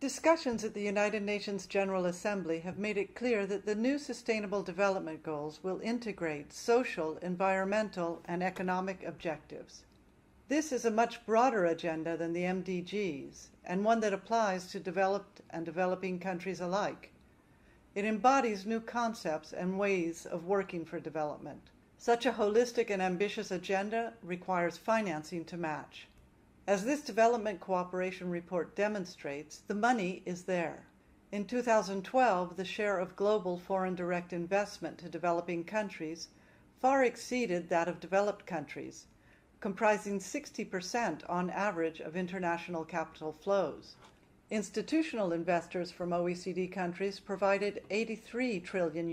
Discussions at the United Nations General Assembly have made it clear that the new Sustainable Development Goals will integrate social, environmental, and economic objectives. This is a much broader agenda than the MDGs, and one that applies to developed and developing countries alike. It embodies new concepts and ways of working for development. Such a holistic and ambitious agenda requires financing to match. As this development cooperation report demonstrates, the money is there. In 2012, the share of global foreign direct investment to developing countries far exceeded that of developed countries, comprising 60% on average of international capital flows. Institutional investors from OECD countries provided $83 trillion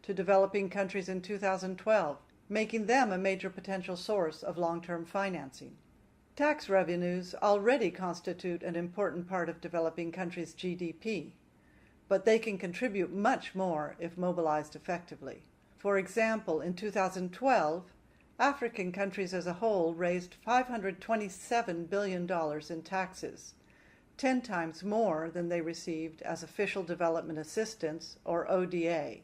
to developing countries in 2012, making them a major potential source of long-term financing. Tax revenues already constitute an important part of developing countries' GDP, but they can contribute much more if mobilized effectively. For example, in 2012, African countries as a whole raised $527 billion in taxes, 10 times more than they received as official development assistance, or ODA.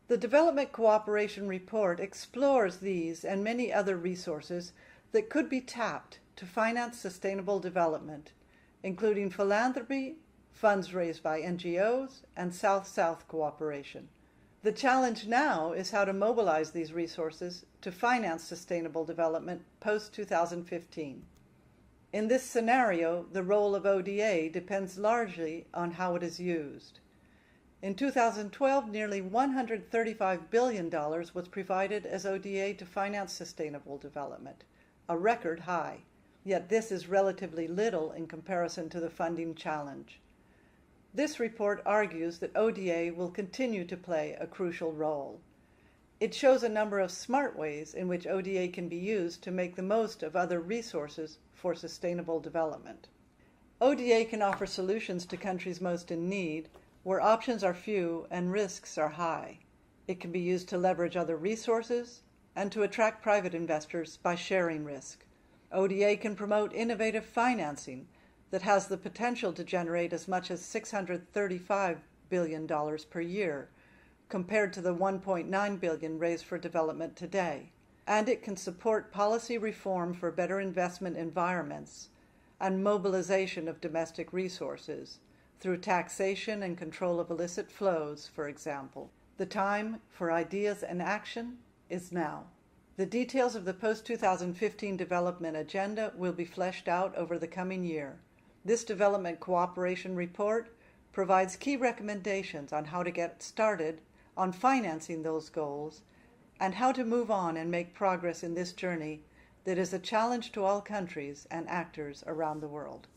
The Development Cooperation Report explores these and many other resources that could be tapped to finance sustainable development, including philanthropy, funds raised by NGOs, and South-South cooperation. The challenge now is how to mobilize these resources to finance sustainable development post-2015. In this scenario, the role of ODA depends largely on how it is used. In 2012, nearly $135 billion was provided as ODA to finance sustainable development, a record high. Yet this is relatively little in comparison to the funding challenge. This report argues that ODA will continue to play a crucial role. It shows a number of smart ways in which ODA can be used to make the most of other resources for sustainable development. ODA can offer solutions to countries most in need, where options are few and risks are high. It can be used to leverage other resources and to attract private investors by sharing risk. ODA can promote innovative financing that has the potential to generate as much as $635 billion per year, compared to the $1.9 billion raised for development today. And it can support policy reform for better investment environments and mobilization of domestic resources through taxation and control of illicit flows, for example. The time for ideas and action is now. The details of the post-2015 development agenda will be fleshed out over the coming year. This development cooperation report provides key recommendations on how to get started on financing those goals and how to move on and make progress in this journey that is a challenge to all countries and actors around the world.